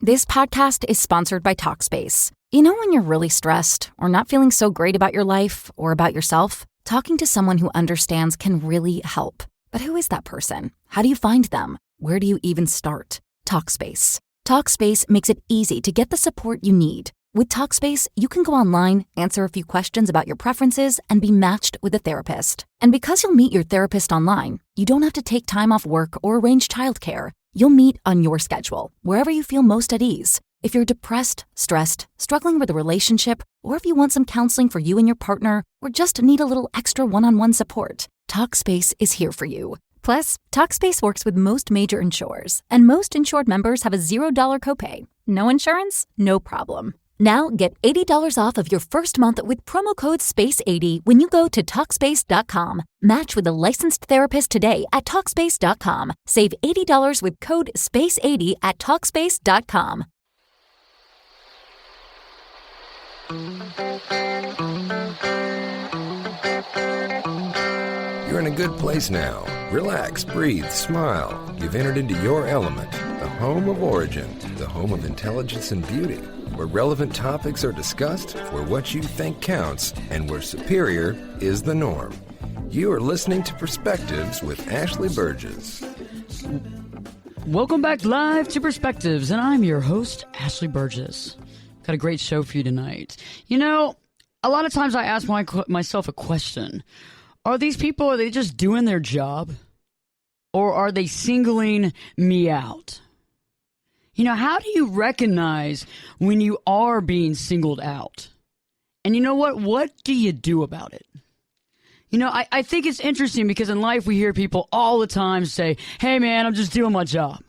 This podcast is sponsored by Talkspace. You know when you're really stressed or not feeling so great about your life or about yourself? Talking to someone who understands can really help. But who is that person? How do you find them? Where do you even start? Talkspace. Talkspace makes it easy to get the support you need. With Talkspace, you can go online, answer a few questions about your preferences, and be matched with a therapist. And because you'll meet your therapist online, you don't have to take time off work or arrange childcare. You'll meet on your schedule, wherever you feel most at ease. If you're depressed, stressed, struggling with a relationship, or if you want some counseling for you and your partner, or just need a little extra one-on-one support, Talkspace is here for you. Plus, Talkspace works with most major insurers, and most insured members have a $0 copay. No insurance? No problem. Now get $80 off of your first month with promo code SPACE80 when you go to Talkspace.com. Match with a licensed therapist today at Talkspace.com. Save $80 with code SPACE80 at Talkspace.com. You're in a good place now. Relax, breathe, smile. You've entered into your element, the home of origin, the home of intelligence and beauty, where relevant topics are discussed, where what you think counts, and where superior is the norm. You are listening to Perspectives with Ashley Berges. Welcome back live to Perspectives, and I'm your host, Ashley Berges. Got a great show for you tonight. You know, a lot of times I ask myself a question. Are these people, are they just doing their job? Or are they singling me out? You know, how do you recognize when you are being singled out? And you know what? What do you do about it? You know, I think it's interesting because in life we hear people all the time say, hey man, I'm just doing my job.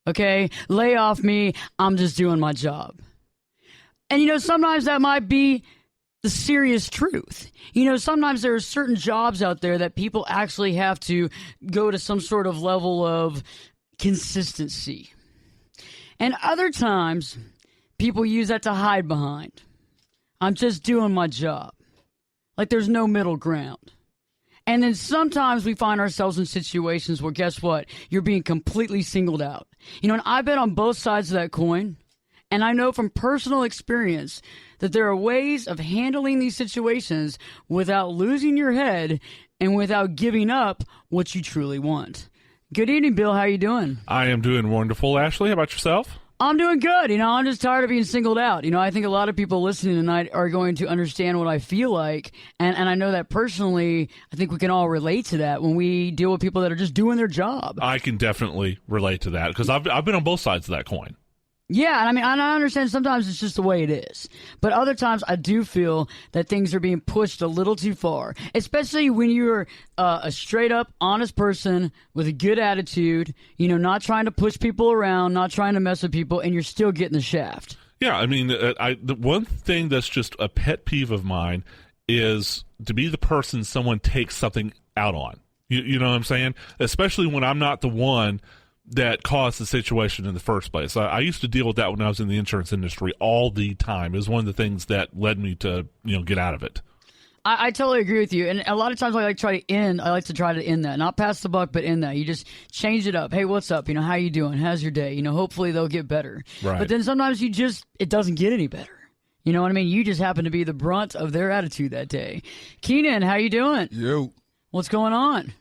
Okay? Lay off me, I'm just doing my job. And you know, sometimes that might be the serious truth. You know, sometimes there are certain jobs out there that people actually have to go to some sort of level of consistency. And other times, people use that to hide behind. I'm just doing my job. Like there's no middle ground. And then sometimes we find ourselves in situations where, guess what? You're being completely singled out. You know, and I've been on both sides of that coin. And I know from personal experience that there are ways of handling these situations without losing your head and without giving up what you truly want. Good evening, Bill. How are you doing? I am doing wonderful, Ashley. How about yourself? I'm doing good. You know, I'm just tired of being singled out. You know, I think a lot of people listening tonight are going to understand what I feel like. And I know that personally, I think we can all relate to that when we deal with people that are just doing their job. I can definitely relate to that because I've been on both sides of that coin. Yeah, and I mean, I understand sometimes it's just the way it is. But other times I do feel that things are being pushed a little too far, especially when you're a straight-up, honest person with a good attitude, you know, not trying to push people around, not trying to mess with people, and you're still getting the shaft. Yeah, I mean, the one thing that's just a pet peeve of mine is to be the person someone takes something out on. You know what I'm saying? Especially when I'm not the one that caused the situation in the first place. I used to deal with that when I was in the insurance industry all the time. It was one of the things that led me to, you know, get out of it. I totally agree with you. And a lot of times I like to try to end that. Not pass the buck, but end that. You just change it up. Hey, what's up? You know, how you doing? How's your day? You know, hopefully they'll get better. Right. But then sometimes it doesn't get any better. You know what I mean? You just happen to be the brunt of their attitude that day. Keenan, how you doing? Yo. What's going on?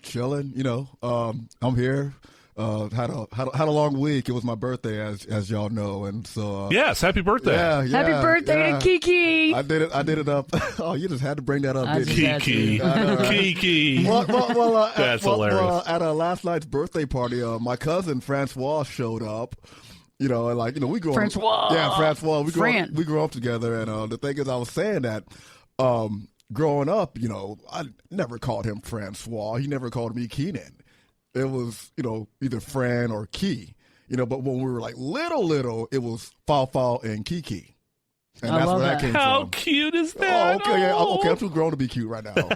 Chilling. You know, I'm here. Had a long week. It was my birthday, as y'all know, and so yes, happy birthday! Yeah, happy birthday to Kiki. I did it up. Oh, you just had to bring that up, didn't you? Kiki, Kiki. Well, that's hilarious. At last night's birthday party, my cousin Francois showed up. You know, and like, you know, we grew up. Francois. Yeah, Francois. We grew up together, and the thing is, I was saying that. Growing up, you know, I never called him Francois. He never called me Keenan. It was, you know, either Fran or Key, you know, but when we were like little, it was Fao and Kiki. And that's where that came from. How cute is that? Oh, okay, yeah, okay, I'm too grown to be cute right now. Well,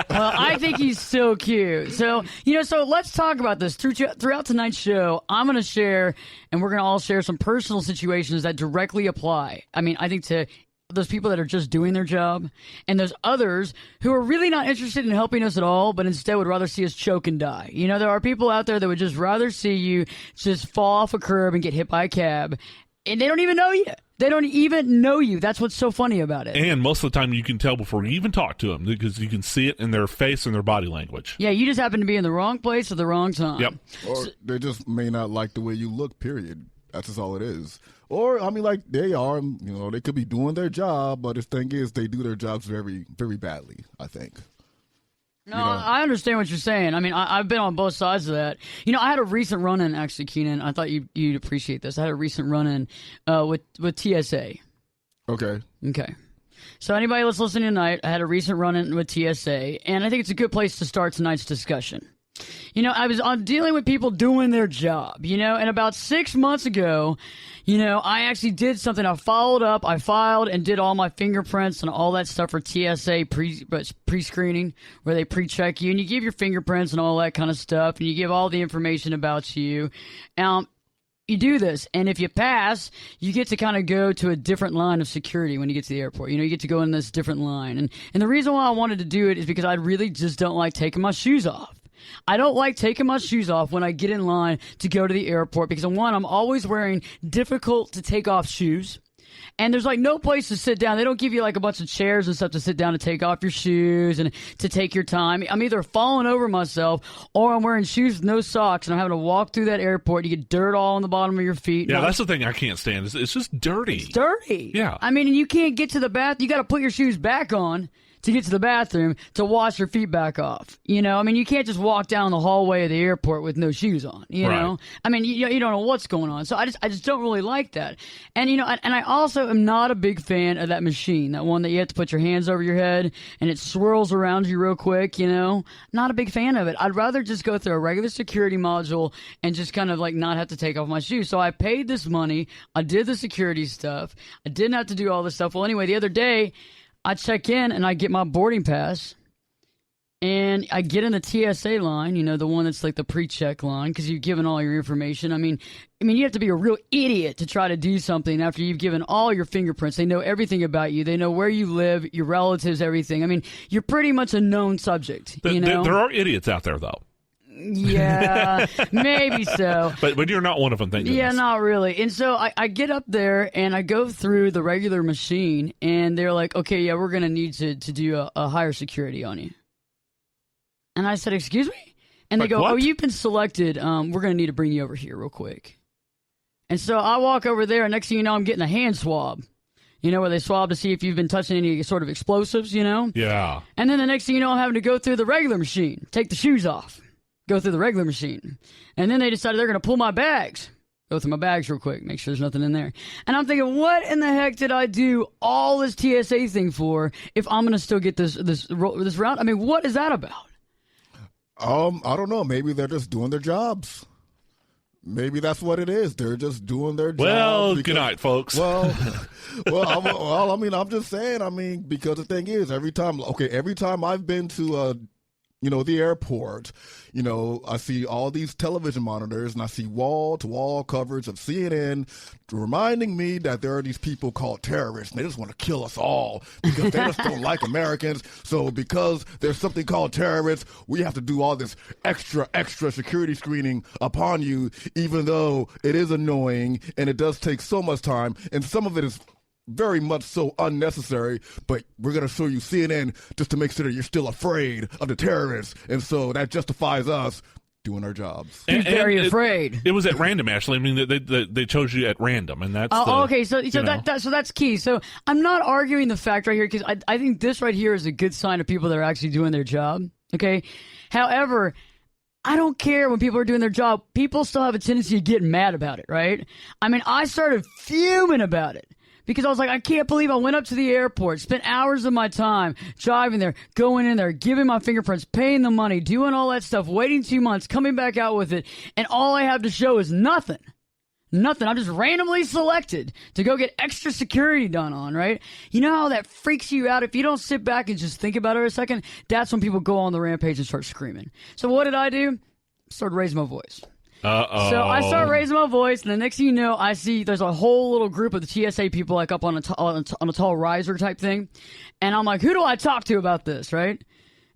I think he's so cute. So, you know, so let's talk about this. Throughout tonight's show, I'm going to share, and we're going to all share some personal situations that directly apply. I mean, I think to those people that are just doing their job, and those others who are really not interested in helping us at all, but instead would rather see us choke and die. You know, there are people out there that would just rather see you just fall off a curb and get hit by a cab, and they don't even know you. They don't even know you. That's what's so funny about it. And most of the time you can tell before you even talk to them because you can see it in their face and their body language. Yeah, you just happen to be in the wrong place at the wrong time. Yep. Or they just may not like the way you look, period. That's just all it is. Or, I mean, like, they are, you know, they could be doing their job, but the thing is they do their jobs very, very badly, I think. No, I understand what you're saying. I mean, I've been on both sides of that. You know, I had a recent run-in, actually, Keenan. I thought you'd appreciate this. I had a recent run-in with TSA. Okay. So anybody that's listening tonight, I had a recent run-in with TSA, and I think it's a good place to start tonight's discussion. You know, I was dealing with people doing their job, you know, and about 6 months ago, you know, I actually did something. I followed up, I filed and did all my fingerprints and all that stuff for TSA pre-screening, where they pre-check you, and you give your fingerprints and all that kind of stuff, and you give all the information about you. You do this, and if you pass, you get to kind of go to a different line of security when you get to the airport. You know, you get to go in this different line. And the reason why I wanted to do it is because I really just don't like taking my shoes off. I don't like taking my shoes off when I get in line to go to the airport because, one, I'm always wearing difficult to take off shoes. And there's like no place to sit down. They don't give you like a bunch of chairs and stuff to sit down to take off your shoes and to take your time. I'm either falling over myself or I'm wearing shoes with no socks and I'm having to walk through that airport. You get dirt all on the bottom of your feet. Yeah, that's the thing I can't stand. It's just dirty. It's dirty. Yeah. I mean, and you can't get to the bath. You got to put your shoes back on to get to the bathroom to wash your feet back off. You know, I mean, you can't just walk down the hallway of the airport with no shoes on, you know? I mean, you don't know what's going on. So I just don't really like that. And, you know, and I also am not a big fan of that machine, that one that you have to put your hands over your head and it swirls around you real quick, you know? Not a big fan of it. I'd rather just go through a regular security module and just kind of like not have to take off my shoes. So I paid this money. I did the security stuff. I didn't have to do all this stuff. Well, anyway, the other day, I check in and I get my boarding pass and I get in the TSA line, you know, the one that's like the pre-check line because you've given all your information. I mean, you have to be a real idiot to try to do something after you've given all your fingerprints. They know everything about you. They know where you live, your relatives, everything. I mean, you're pretty much a known subject, you know? There are idiots out there, though. Yeah, maybe so. But you're not one of them, thank goodness. Yeah, not really. And so I get up there and I go through the regular machine and they're like, okay, yeah, we're going to need to do a higher security on you. And I said, excuse me? And they go, what? oh, you've been selected. We're going to need to bring you over here real quick. And so I walk over there and next thing you know, I'm getting a hand swab. You know, where they swab to see if you've been touching any sort of explosives, you know? Yeah. And then the next thing you know, I'm having to go through the regular machine, take the shoes off. Go through the regular machine. And then they decided they're going to pull my bags. Go through my bags real quick, make sure there's nothing in there. And I'm thinking, what in the heck did I do all this TSA thing for if I'm going to still get this route? I mean, what is that about? I don't know. Maybe they're just doing their jobs. Maybe that's what it is. They're just doing their jobs. Well, good night, folks. Well, I mean, I'm just saying. I mean, because the thing is, every time I've been to the airport, you know, I see all these television monitors and I see wall-to-wall coverage of CNN reminding me that there are these people called terrorists and they just want to kill us all because they just don't like Americans. So because there's something called terrorists, we have to do all this extra security screening upon you, even though it is annoying and it does take so much time and some of it is very much so unnecessary, but we're going to show you CNN just to make sure that you're still afraid of the terrorists. And so that justifies us doing our jobs. And very afraid. It was at random, Ashley. I mean, they chose you at random, and that's okay. So that's key. So I'm not arguing the fact right here because I think this right here is a good sign of people that are actually doing their job. Okay. However, I don't care when people are doing their job. People still have a tendency to get mad about it, right? I mean, I started fuming about it. Because I was like, I can't believe I went up to the airport, spent hours of my time driving there, going in there, giving my fingerprints, paying the money, doing all that stuff, waiting 2 months, coming back out with it, and all I have to show is nothing. Nothing. I'm just randomly selected to go get extra security done on, right? You know how that freaks you out? If you don't sit back and just think about it a second, that's when people go on the rampage and start screaming. So what did I do? Started raising my voice. Uh-oh. So I start raising my voice, and the next thing you know, I see there's a whole little group of the TSA people like up on a tall riser type thing. And I'm like, who do I talk to about this, right?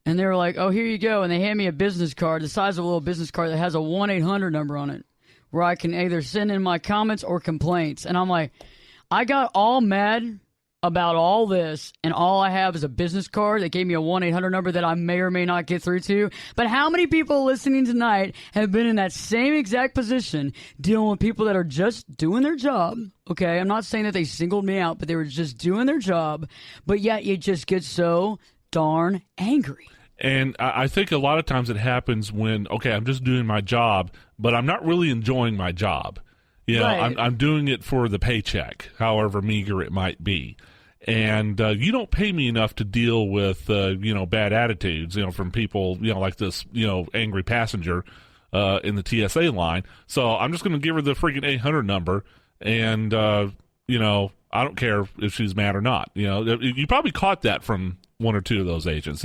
And they were like, oh, here you go. And they hand me a business card, the size of a little business card that has a 1-800 number on it, where I can either send in my comments or complaints. And I'm like, I got all mad about all this, and all I have is a business card that gave me a 1-800 number that I may or may not get through to. But how many people listening tonight have been in that same exact position, dealing with people that are just doing their job? Okay, I'm not saying that they singled me out, but they were just doing their job, but yet you just get so darn angry. And I think a lot of times it happens when, okay, I'm just doing my job, but I'm not really enjoying my job. You know, Right. I'm doing it for the paycheck, however meager it might be. And you don't pay me enough to deal with, bad attitudes, from people, like this, angry passenger in the TSA line. So I'm just going to give her the freaking 800 number, and, I don't care if she's mad or not. You probably caught that from one or two of those agents.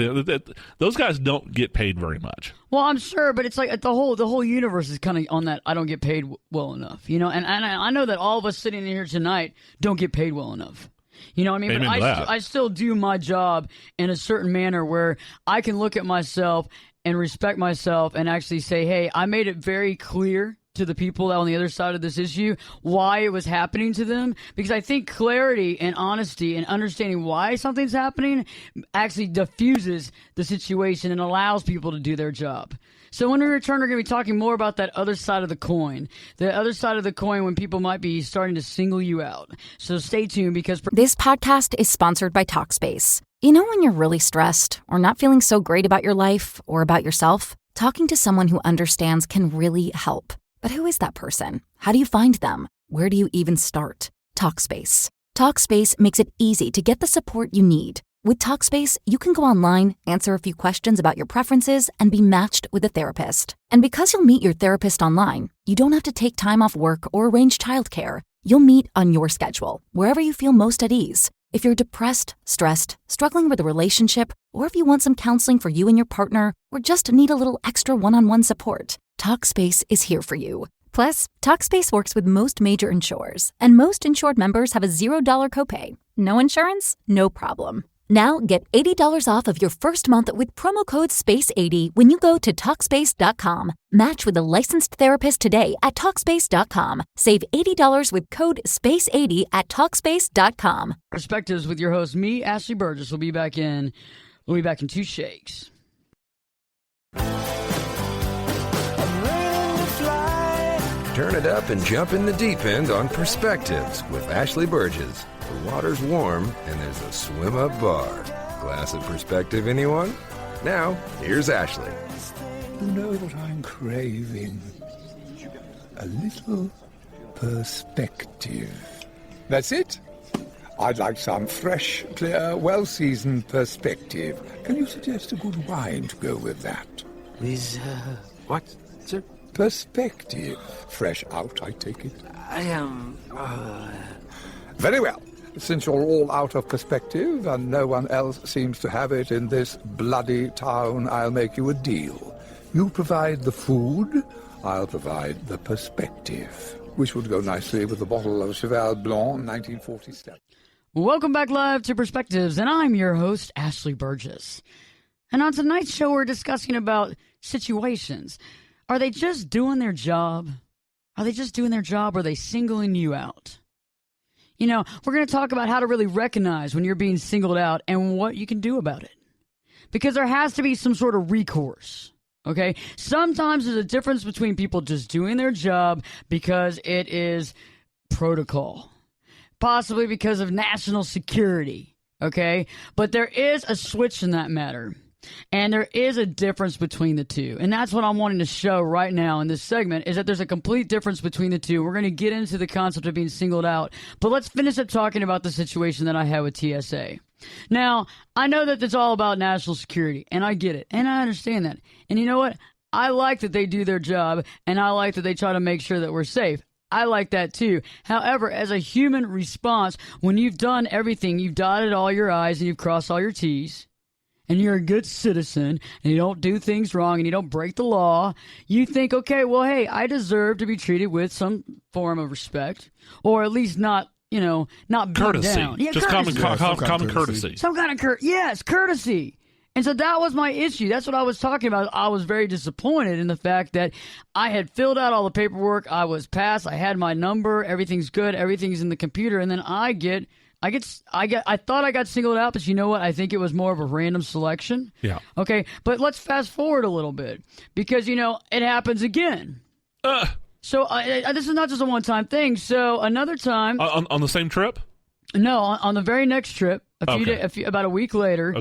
Those guys don't get paid very much. Well, I'm sure, but it's like the whole universe is kind of on that I don't get paid well enough, and I know that all of us sitting in here tonight don't get paid well enough. You know what I mean? Amen But to that. I still do my job in a certain manner where I can look at myself and respect myself and actually say, hey, I made it very clear to the people on the other side of this issue why it was happening to them, because I think clarity and honesty and understanding why something's happening actually diffuses the situation and allows people to do their job. So when we return, we're going to be talking more about that other side of the coin when people might be starting to single you out. So stay tuned, because This podcast is sponsored by Talkspace. You know when you're really stressed or not feeling so great about your life or about yourself? Talking to someone who understands can really help. But who is that person? How do you find them? Where do you even start? Talkspace. Talkspace makes it easy to get the support you need. With Talkspace, you can go online, answer a few questions about your preferences, and be matched with a therapist. And because you'll meet your therapist online, you don't have to take time off work or arrange childcare. You'll meet on your schedule, wherever you feel most at ease. If you're depressed, stressed, struggling with a relationship, or if you want some counseling for you and your partner, or just need a little extra one-on-one support, Talkspace is here for you. Plus, Talkspace works with most major insurers, and most insured members have a $0 copay. No insurance? No problem. Now get $80 off of your first month with promo code SPACE80 when you go to Talkspace.com. Match with a licensed therapist today at Talkspace.com. Save $80 with code SPACE80 at Talkspace.com. Perspectives with your host, me, Ashley Berges. We'll be back in 2 shakes. Turn it up and jump in the deep end on Perspectives with Ashley Berges. The water's warm and there's a swim-up bar. Glass of perspective, anyone? Now, here's Ashley. You know what I'm craving? A little perspective. That's it. I'd like some fresh, clear, well-seasoned perspective. Can you suggest a good wine to go with that? With, what, sir? Perspective. Fresh out, I take it. I am, Very well. Since you're all out of perspective and no one else seems to have it in this bloody town, I'll make you a deal. You provide the food, I'll provide the perspective, which would go nicely with a bottle of Cheval Blanc 1947. Welcome back live to Perspectives, and I'm your host, Ashley Berges. And on tonight's show, we're discussing about situations. Are they just doing their job? Are they just doing their job, or are they singling you out? You know, we're going to talk about how to really recognize when you're being singled out and what you can do about it. Because there has to be some sort of recourse, okay? Sometimes there's a difference between people just doing their job because it is protocol, possibly because of national security, okay? But there is a switch in that matter. And there is a difference between the two. And that's what I'm wanting to show right now in this segment, is that there's a complete difference between the two. We're going to get into the concept of being singled out. But let's finish up talking about the situation that I had with TSA. Now, I know that it's all about national security, and I get it. And I understand that. And you know what? I like that they do their job, and I like that they try to make sure that we're safe. I like that too. However, as a human response, when you've done everything, you've dotted all your I's and you've crossed all your T's, and you're a good citizen and you don't do things wrong and you don't break the law, you think, okay, well, hey, I deserve to be treated with some form of respect, or at least not beat courtesy. down. Yeah, just courtesy. common courtesy. Some kind of courtesy. And so that was my issue. That's what I was talking about. I was very disappointed in the fact that I had filled out all the paperwork. I was passed. I had my number. Everything's good. Everything's in the computer. And then I thought I got singled out, but you know what? I think it was more of a random selection. Yeah. Okay. But let's fast forward a little bit because, it happens again. So this is not just a one-time thing. So another time. On the same trip? No, on the very next trip, about a week later,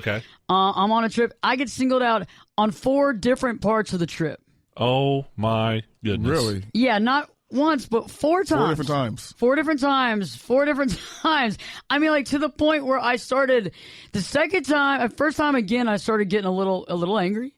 I'm on a trip. I get singled out on 4 different parts of the trip. Oh, my goodness. Really? Yeah, not once, but 4 times. 4 different times. 4 different times. 4 different times. I mean, like, to the point where I started, first time again, I started getting a little angry.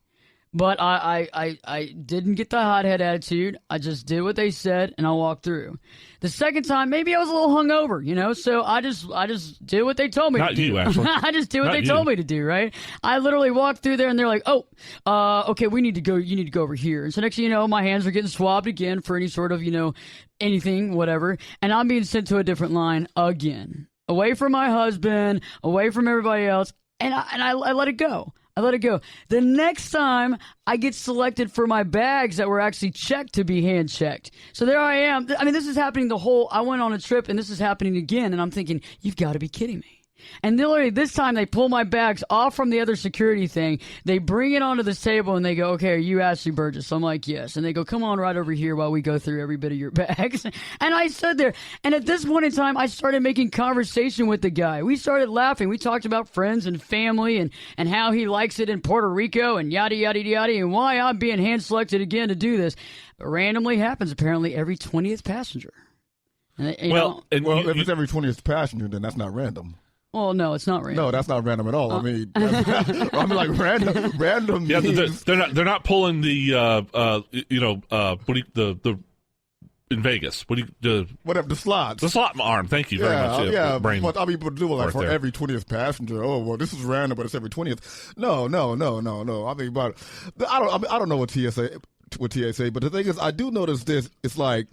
But I didn't get the hothead attitude. I just did what they said, and I walked through. The second time, maybe I was a little hungover, so I just did what they told me to do. Not you, Ashley. I just did what they told me to do, right? I literally walked through there, and they're like, okay, we need to go. You need to go over here. And so next thing you know, my hands are getting swabbed again for any sort of, anything, whatever. And I'm being sent to a different line again. Away from my husband, away from everybody else, and I let it go. I let it go. The next time, I get selected for my bags that were actually checked to be hand checked. So there I am. I mean, this is happening I went on a trip, and this is happening again, and I'm thinking, you've got to be kidding me. And literally this time they pull my bags off from the other security thing. They bring it onto this table and they go, okay, are you Ashley Berges? So I'm like, yes. And they go, come on right over here while we go through every bit of your bags. And I stood there. And at this point in time, I started making conversation with the guy. We started laughing. We talked about friends and family and how he likes it in Puerto Rico and yada, yada, yada, and why I'm being hand selected again to do this. It randomly happens apparently every 20th passenger. And, if it's every 20th passenger, then that's not random. Well, no, it's not random. No, that's not random at all. I mean, like random. Yeah, means... they're not pulling the in Vegas. Whatever the slots. The slot arm. Thank you very much. Yeah, brain but I mean, but do it like for there. every 20th passenger. Oh, well, this is random, but it's every 20th. No. I mean, but I don't know what TSA, but the thing is, I do notice this. It's like,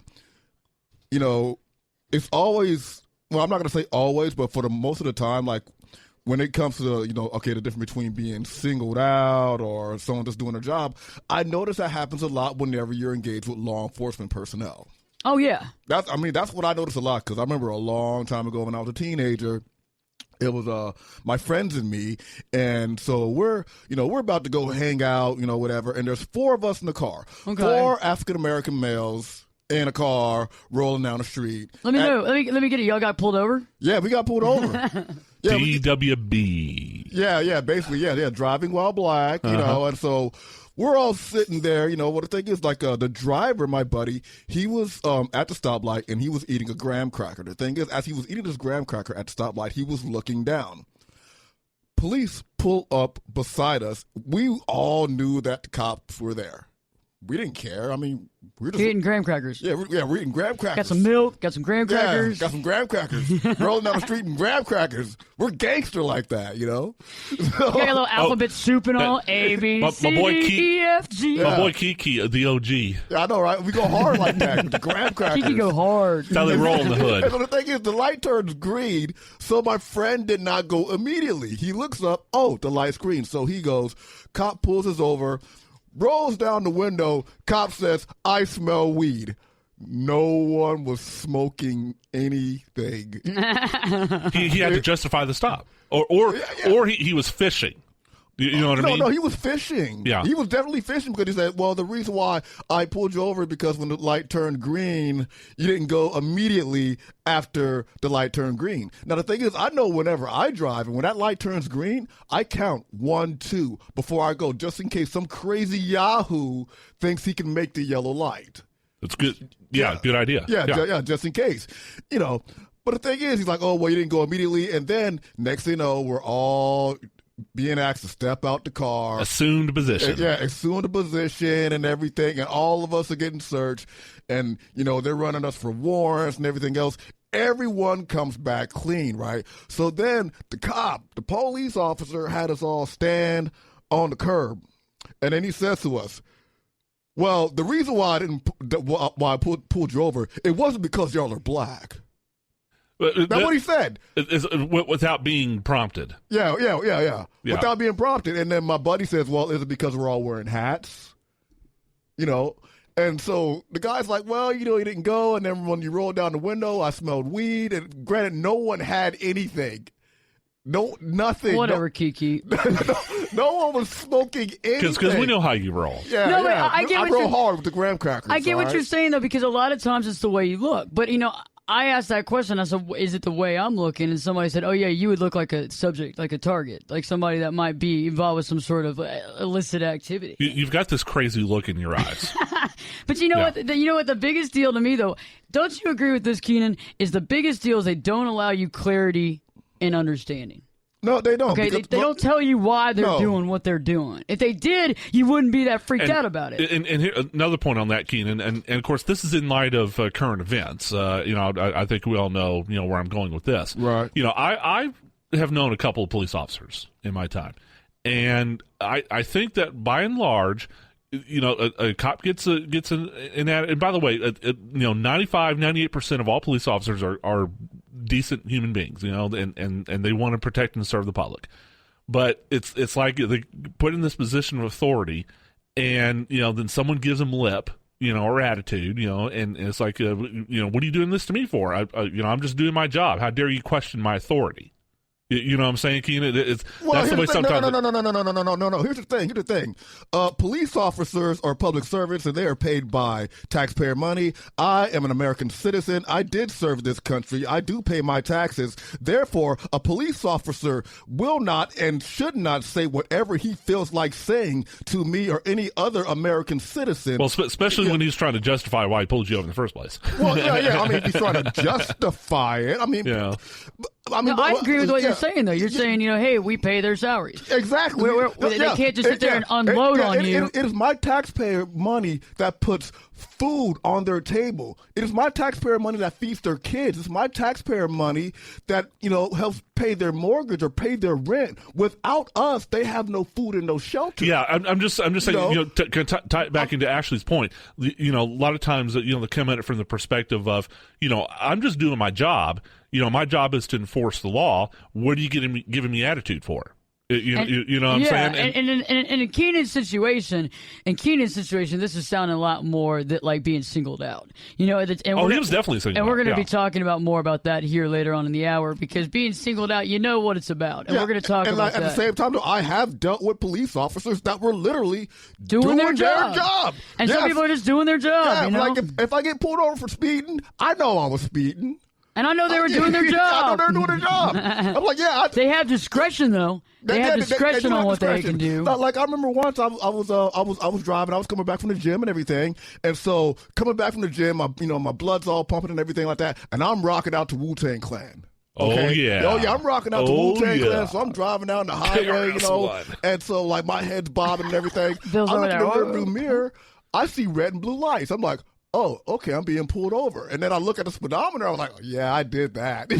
it's always. Well, I'm not going to say always, but for the most of the time, like when it comes to the difference between being singled out or someone just doing a job, I notice that happens a lot whenever you're engaged with law enforcement personnel. Oh yeah, that's what I notice a lot because I remember a long time ago when I was a teenager. It was my friends and me, and so we're about to go hang out, whatever. And there's 4 of us in the car, okay. 4 African American males. In a car, rolling down the street. Let me get it. Y'all got pulled over? Yeah, we got pulled over. DWB. Yeah, basically, yeah, driving while black, and so we're all sitting there, what the thing is, like, the driver, my buddy, he was at the stoplight, and he was eating a graham cracker. The thing is, as he was eating this graham cracker at the stoplight, he was looking down. Police pull up beside us. We all knew that the cops were there. We didn't care. I mean, we're just eating graham crackers. Yeah, we're eating graham crackers. Got some milk. Got some graham crackers. Got some graham crackers. Rolling down the street in graham crackers. We're gangster like that, So, got a little alphabet soup and all. A, B, C, D, E, F, G. My boy Kiki, the OG. Yeah, I know, right? We go hard like that with the graham crackers. Kiki go hard. That's how they roll in the hood. And so the thing is, the light turns green, so my friend did not go immediately. He looks up, the light's green. So he goes, cop pulls us over, rolls down the window, cop says, I smell weed. No one was smoking anything. he had to justify the stop. Or he was fishing. You know what I mean? No, he was fishing. Yeah. He was definitely fishing because he said, well, the reason why I pulled you over is because when the light turned green, you didn't go immediately after the light turned green. Now, the thing is, I know whenever I drive and when that light turns green, I count 1, 2 before I go, just in case some crazy yahoo thinks he can make the yellow light. That's good. Yeah, good idea. Yeah, just in case. But the thing is, he's like, oh, well, you didn't go immediately. And then next thing you know, we're all being asked to step out the car. Assumed position. Yeah, assumed position and everything. And all of us are getting searched. And, they're running us for warrants and everything else. Everyone comes back clean, right? So then the police officer, had us all stand on the curb. And then he says to us, well, the reason why I pulled you over, it wasn't because y'all are black. That's what he said. Without being prompted. Yeah. Without being prompted. And then my buddy says, well, is it because we're all wearing hats? And so the guy's like, well, he didn't go. And then when you rolled down the window, I smelled weed. And granted, no one had anything. No, nothing. Whatever, Kiki. No one was smoking anything. Because we know how you roll. Yeah, no, yeah. I roll hard with the graham crackers. I get what you're saying, though, because a lot of times it's the way you look. But, I asked that question. I said, is it the way I'm looking? And somebody said, oh, yeah, you would look like a subject, like a target, like somebody that might be involved with some sort of illicit activity. You've got this crazy look in your eyes. But what? The biggest deal to me, though, don't you agree with this, Keenan, is the biggest deal is they don't allow you clarity and understanding. No, they don't. Okay, they don't tell you why they're doing what they're doing. If they did, you wouldn't be that freaked out about it. And here, another point on that, Keenan, and of course, this is in light of current events. I think we all know, where I'm going with this. Right. I have known a couple of police officers in my time, and I think that by and large, a cop gets an and by the way, 98% of all police officers are decent human beings, and they want to protect and serve the public. But it's like they put in this position of authority, and then someone gives them lip, or attitude, and it's like, what are you doing this to me for? I'm just doing my job. How dare you question my authority? You know what I'm saying, Keenan? That's the way sometimes. No. Here's the thing. Police officers are public servants, and they are paid by taxpayer money. I am an American citizen. I did serve this country. I do pay my taxes. Therefore, a police officer will not and should not say whatever he feels like saying to me or any other American citizen. Well, especially when he's trying to justify why he pulled you over in the first place. Well, yeah. I mean, he's trying to justify it. I mean, yeah. I agree with what you're saying, though. You're saying, hey, we pay their salaries. Exactly. They can't just sit there and unload on you. It is my taxpayer money that puts food on their table. It is my taxpayer money that feeds their kids. It's my taxpayer money that, helps pay their mortgage or pay their rent. Without us, they have no food and no shelter. Yeah, I'm just saying, to tie it back into Ashley's point, a lot of times, they come at it from the perspective of, I'm just doing my job. My job is to enforce the law. What are you giving me attitude for? You know what I'm saying? And in Keenan's situation, this is sounding a lot more like being singled out. He was definitely singled out. And we're going to be talking about more about that here later on in the hour, because being singled out, what it's about. And we're going to talk about that. At the same time, though, I have dealt with police officers that were literally doing their job. And some people are just doing their job. Yeah, like if I get pulled over for speeding, I know I was speeding. And I know they were doing their job. I know they're doing their job. I'm like, they have discretion, though. They have discretion on what they can do. Like I remember once I was driving. I was coming back from the gym and everything, and so coming back from the gym, my blood's all pumping and everything like that, and I'm rocking out to Wu-Tang Clan. Okay? Oh yeah, I'm rocking out to Wu-Tang Clan, so I'm driving down the highway, and so like my head's bobbing and everything. I look in the rearview mirror, I see red and blue lights. I'm like, oh, okay, I'm being pulled over. And then I look at the speedometer, I'm like, yeah, I did that.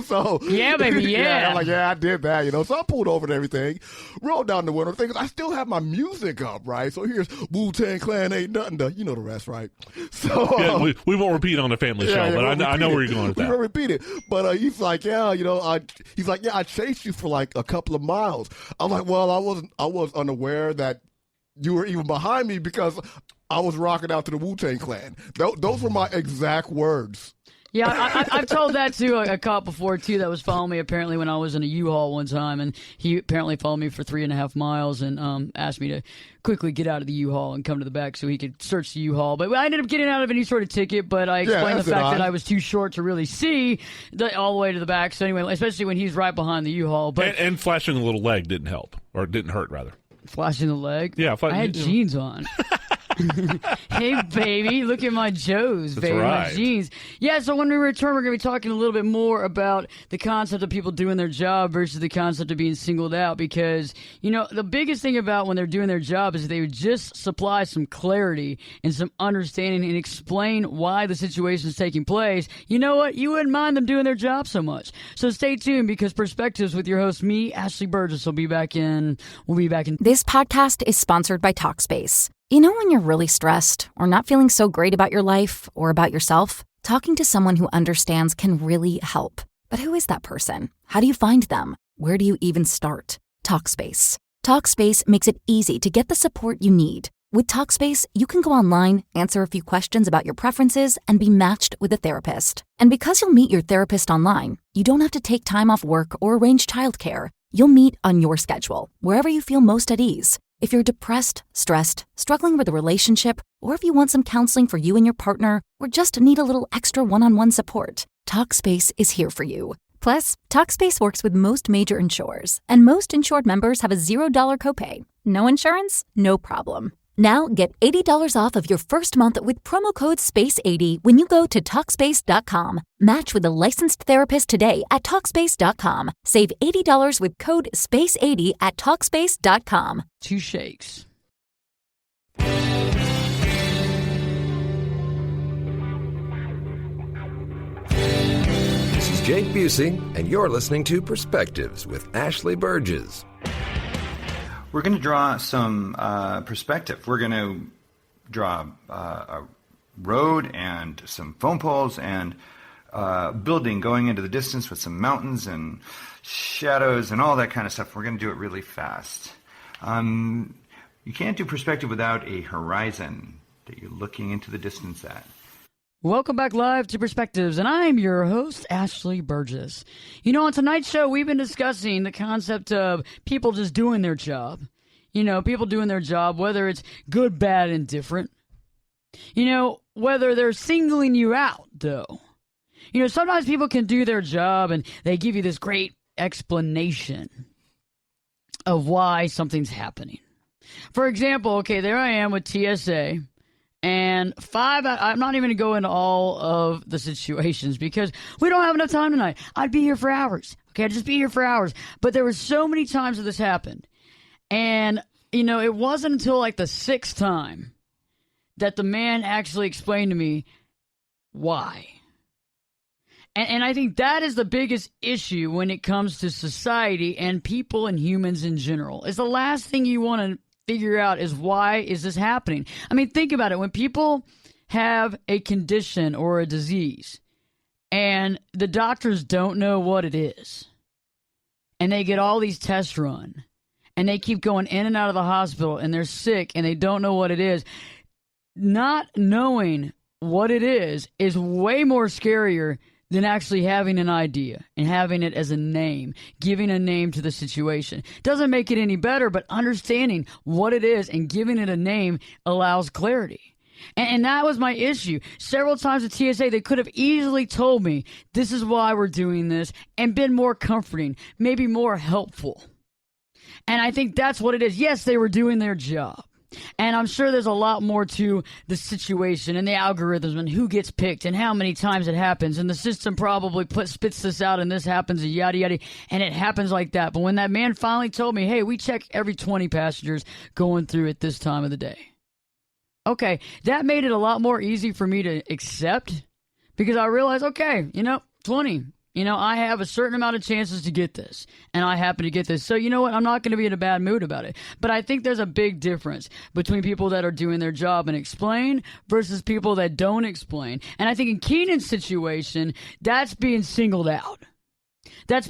So. Yeah, baby, yeah. I'm like, yeah, I did that, So I pulled over and everything, rolled down the window. The thing is, I still have my music up, right? So here's Wu-Tang Clan, ain't nothing to, the rest, right? So. We won't repeat on the family show, but I know where you're going with that. We won't repeat it. But he's like, I chased you for like a couple of miles. I'm like, well, I was unaware that you were even behind me because I was rocking out to the Wu-Tang Clan. Those were my exact words. Yeah, I've told that to a cop before, too, that was following me apparently when I was in a U-Haul one time, and he apparently followed me for 3.5 miles and asked me to quickly get out of the U-Haul and come to the back so he could search the U-Haul. But I ended up getting out of any sort of ticket, but I explained the fact that I was too short to really see all the way to the back. So anyway, especially when he's right behind the U-Haul. But and flashing the little leg didn't help, or didn't hurt, rather. Flashing the leg? Yeah. I had jeans on. Hey, baby, look at my Joes, That's baby, right. my jeans. Yeah, so when we return, we're going to be talking a little bit more about the concept of people doing their job versus the concept of being singled out because, you know, the biggest thing about when they're doing their job is they would just supply some clarity and some understanding and explain why the situation is taking place. You know what? You wouldn't mind them doing their job so much. So stay tuned because Perspectives with your host, me, Ashley Burgess, we'll be back in. This podcast is sponsored by Talkspace. You know when you're really stressed or not feeling so great about your life or about yourself? Talking to someone who understands can really help. But who is that person? How do you find them? Where do you even start? Talkspace. Talkspace makes it easy to get the support you need. With Talkspace, you can go online, answer a few questions about your preferences, and be matched with a therapist. And because you'll meet your therapist online, you don't have to take time off work or arrange childcare. You'll meet on your schedule, wherever you feel most at ease. If you're depressed, stressed, struggling with a relationship, or if you want some counseling for you and your partner, or just need a little extra one-on-one support, Talkspace is here for you. Plus, Talkspace works with most major insurers, and most insured members have a $0 copay. No insurance? No problem. Now get $80 off of your first month with promo code SPACE80 when you go to Talkspace.com. Match with a licensed therapist today at Talkspace.com. Save $80 with code SPACE80 at Talkspace.com. 2 shakes. This is Jake Busey, and you're listening to Perspectives with Ashley Burgess. We're going to draw some perspective. We're going to draw a road and some phone poles and building going into the distance with some mountains and shadows and all that kind of stuff. We're going to do it really fast. You can't do perspective without a horizon that you're looking into the distance at. Welcome back live to Perspectives, and I'm your host, Ashley Burgess. You know, on tonight's show, we've been discussing the concept of people just doing their job. You know, people doing their job, whether it's good, bad, and different. You know, whether they're singling you out, though. You know, sometimes people can do their job, and they give you this great explanation of why something's happening. For example, okay, there I am with TSA. And I'm not even going to go into all of the situations because we don't have enough time tonight. I'd be here for hours. Okay, I'd just be here for hours. But there were so many times that this happened. And, you know, it wasn't until like the 6th time that the man actually explained to me why. And I think that is the biggest issue when it comes to society and people and humans in general. It's the last thing you want to figure out is why is this happening? I mean, think about it. When people have a condition or a disease and the doctors don't know what it is and they get all these tests run and they keep going in and out of the hospital and they're sick and they don't know what it is, not knowing what it is way more scarier than actually having an idea and having it as a name, giving a name to the situation. Doesn't make it any better, but understanding what it is and giving it a name allows clarity. And that was my issue. Several times at TSA, they could have easily told me, this is why we're doing this, and been more comforting, maybe more helpful. And I think that's what it is. Yes, they were doing their job. And I'm sure there's a lot more to the situation and the algorithms and who gets picked and how many times it happens. And the system probably spits this out and this happens and yada, yada. And it happens like that. But when that man finally told me, hey, we check every 20 passengers going through at this time of the day. Okay, that made it a lot more easy for me to accept because I realized, okay, 20. I have a certain amount of chances to get this, and I happen to get this. So you know what? I'm not going to be in a bad mood about it. But I think there's a big difference between people that are doing their job and explain versus people that don't explain. And I think in Keenan's situation, that's being singled out. That's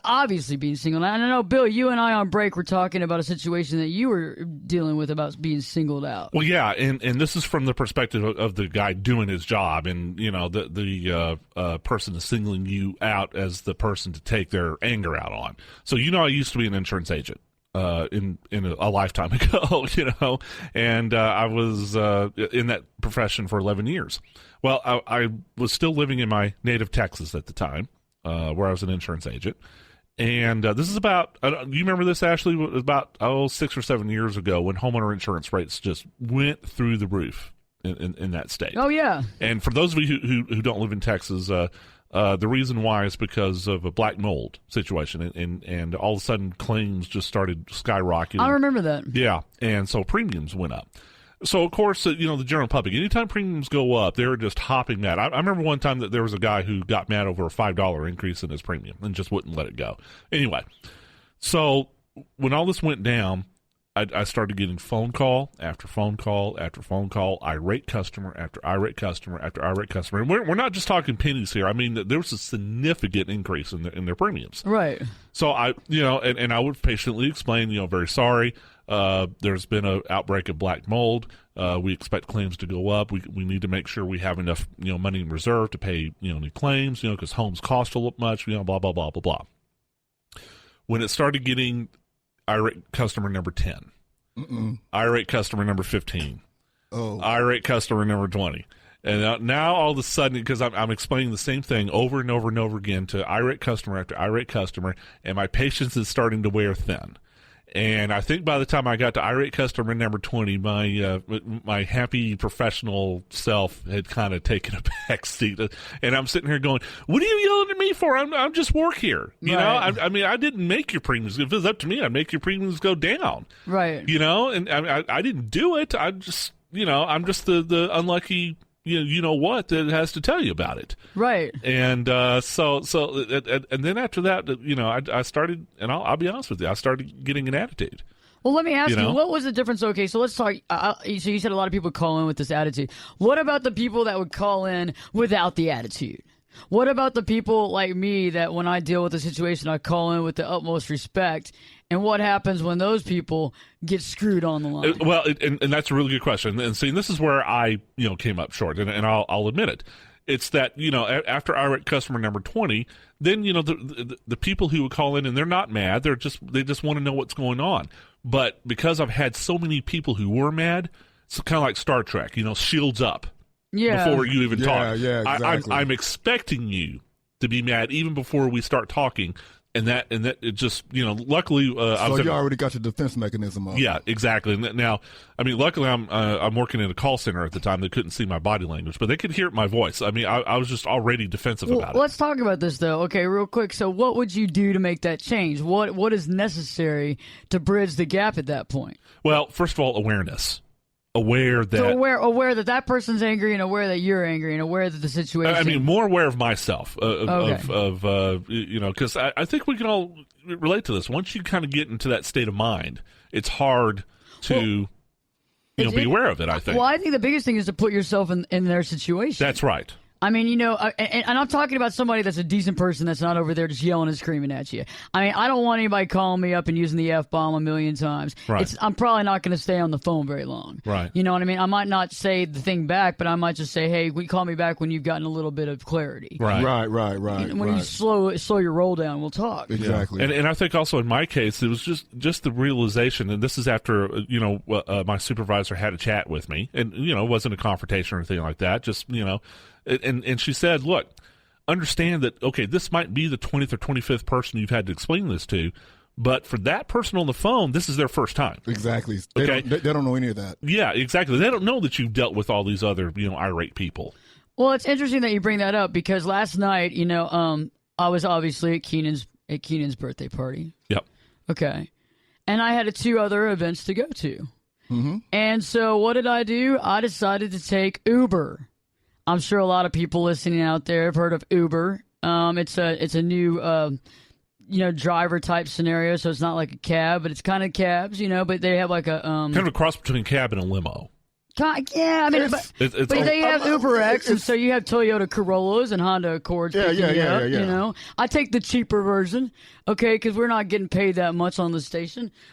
obviously being singled out. And I know, Bill, you and I on break were talking about a situation that you were dealing with about being singled out. Well, yeah, and this is from the perspective of the guy doing his job, and the person is singling you out as the person to take their anger out on. So I used to be an insurance agent in a lifetime ago, and I was in that profession for 11 years. Well, I was still living in my native Texas at the time. Where I was an insurance agent, And this is about, do you remember this, Ashley? It was about 6 or 7 years ago when homeowner insurance rates just went through the roof in that state. Oh, yeah. And for those of you who don't live in Texas, the reason why is because of a black mold situation. And all of a sudden claims just started skyrocketing. I remember that. Yeah. And so premiums went up. So, of course, the general public, anytime premiums go up, they're just hopping mad. I remember one time that there was a guy who got mad over a $5 increase in his premium and just wouldn't let it go. Anyway, so when all this went down, I started getting phone call after phone call after phone call, irate customer after irate customer after irate customer. And we're not just talking pennies here. I mean, there was a significant increase in their premiums. Right. So I would patiently explain, very sorry. There's been an outbreak of black mold. We expect claims to go up. We need to make sure we have enough, money in reserve to pay, any claims, because homes cost a lot much, blah, blah, blah, blah, blah. When it started getting irate customer number 10, irate customer number 15, irate customer number 20. And now all of a sudden, because I'm explaining the same thing over and over and over again to irate customer after irate customer, and my patience is starting to wear thin. And I think by the time I got to irate customer number 20, my happy professional self had kind of taken a back seat. And I'm sitting here going, what are you yelling at me for? I'm just work here. You know, I mean, I didn't make your premiums. If it was up to me, I'd make your premiums go down. Right. And I didn't do it. I'm just the unlucky what that has to tell you about it. Right. And so and then after that, I started, and I'll be honest with you, I started getting an attitude. Well, let me ask you, what was the difference? Okay, so let's talk. So you said a lot of people call in with this attitude. What about the people that would call in without the attitude? What about the people like me that when I deal with a situation, I call in with the utmost respect? And what happens when those people get screwed on the line? Well, and that's a really good question. And see, this is where I, came up short, and I'll admit it. It's that, after irate customer number 20, then, the people who would call in and they're not mad, they just want to know what's going on. But because I've had so many people who were mad, it's kind of like Star Trek, shields up. Yeah. Before you even talk. Yeah, exactly. I'm expecting you to be mad even before we start talking. And that it just, luckily. So you already got your defense mechanism up. Yeah, exactly. And now, I mean, luckily I'm working in a call center at the time. They couldn't see my body language, but they could hear my voice. I mean, I was just already defensive about it. Let's talk about this, though. Okay, real quick. So what would you do to make that change? What is necessary to bridge the gap at that point? Well, first of all, awareness. Aware that that person's angry, and aware that you're angry, and aware that the situation. I mean, more aware of myself, because I think we can all relate to this. Once you kind of get into that state of mind, it's hard to be aware of it. I think. Well, I think the biggest thing is to put yourself in their situation. That's right. I mean, and I'm talking about somebody that's a decent person that's not over there just yelling and screaming at you. I mean, I don't want anybody calling me up and using the F-bomb a million times. Right. I'm probably not going to stay on the phone very long. Right. You know what I mean? I might not say the thing back, but I might just say, hey, call me back when you've gotten a little bit of clarity. Right. Right. When you slow your roll down, we'll talk. Exactly. Yeah. And I think also in my case, it was just the realization, and this is after, my supervisor had a chat with me, and, it wasn't a confrontation or anything like that, just, And she said, look, understand that, okay, this might be the 20th or 25th person you've had to explain this to, but for that person on the phone, this is their first time. Exactly. Okay? They don't know any of that. Yeah, exactly. They don't know that you've dealt with all these other, irate people. Well, it's interesting that you bring that up because last night, I was obviously at Keenan's birthday party. Yep. Okay. And I had 2 other events to go to. Mm-hmm. And so what did I do? I decided to take Uber. I'm sure a lot of people listening out there have heard of Uber. It's a new driver type scenario, so it's not like a cab, but it's kind of cabs, but they have like a kind of a cross between a cab and a limo. Yeah, I mean, but they have Uber X, and so you have Toyota Corollas and Honda Accords. Yeah. I take the cheaper version, okay, because we're not getting paid that much on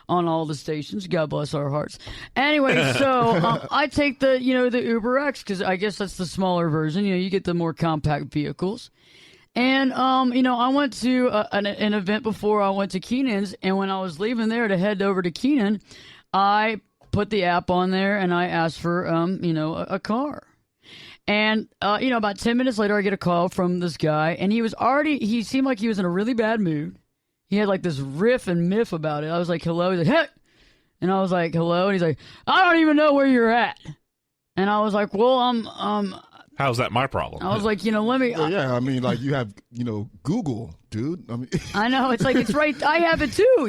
all the stations. God bless our hearts. Anyway, so I take the Uber X because I guess that's the smaller version. You get the more compact vehicles. And, I went to an event before I went to Keenan's, and when I was leaving there to head over to Keenan, I put the app on there and I asked for, a car. And, about 10 minutes later, I get a call from this guy, and he seemed like he was in a really bad mood. he had like this riff and miff about it. I was like, hello. He's like, hey. And I was like, hello. And he's like, I don't even know where you're at. And I was like, well, how's that my problem? I was like, let me. Well, yeah, I mean, like you have, Google, dude. I mean, I know, it's like it's right. I have it too,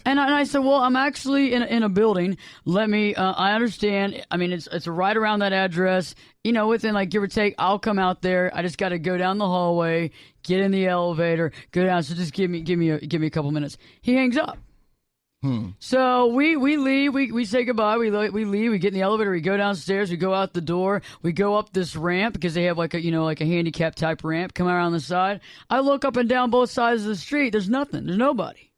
And I said, well, I'm actually in a building. Let me. I understand. I mean, it's right around that address. Within like give or take, I'll come out there. I just got to go down the hallway, get in the elevator, go down. So just give me a couple minutes. He hangs up. So we leave, we say goodbye, we leave, we get in the elevator, we go downstairs, we go out the door, we go up this ramp because they have like a handicap type ramp, come around the side. I look up and down both sides of the street, there's nothing, there's nobody.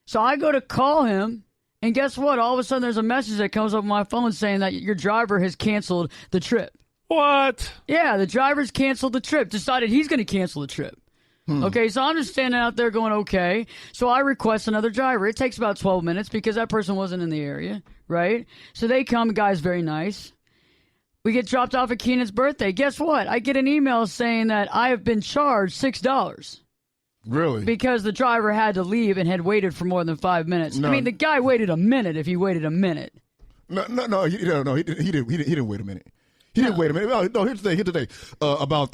So I go to call him, and guess what? All of a sudden there's a message that comes up on my phone saying that your driver has canceled the trip. What? Yeah, the driver's canceled the trip, decided he's going to cancel the trip. Okay, so I'm just standing out there going, okay. So I request another driver. It takes about 12 minutes because that person wasn't in the area, right? So they come, the guy's very nice. We get dropped off at Keenan's birthday. Guess what? I get an email saying that I have been charged $6. Really? Because the driver had to leave and had waited for more than 5 minutes. No. I mean, the guy waited a minute if he waited a minute. No, he didn't wait a minute. He didn't wait a minute. No, here's the thing about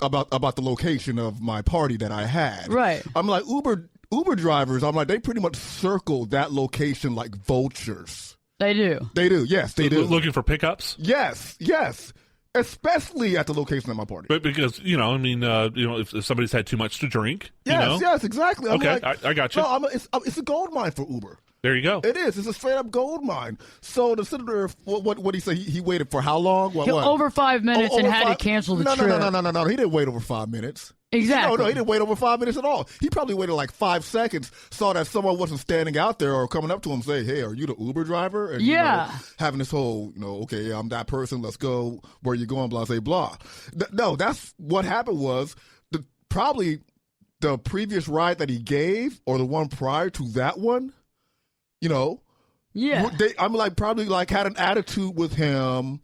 the location of my party that I had. Right. I'm like, Uber drivers, they pretty much circle that location like vultures. They do. Yes, they do. Looking for pickups? Yes. Especially at the location of my party. But because, if somebody's had too much to drink. Yes, exactly. Okay, I got you. No, it's a gold mine for Uber. There you go. It is. It's a straight-up gold mine. So the senator, what did he say? He waited for how long? What? Over 5 minutes and had to cancel the trip. No. He didn't wait over 5 minutes. Exactly. No, he didn't wait over 5 minutes at all. He probably waited like 5 seconds, saw that someone wasn't standing out there or coming up to him say, hey, are you the Uber driver? And, having this whole, okay, yeah, I'm that person. Let's go. Where you going? Blah, say, blah. No, that's what happened was probably the previous ride that he gave or the one prior to that one, probably had an attitude with him,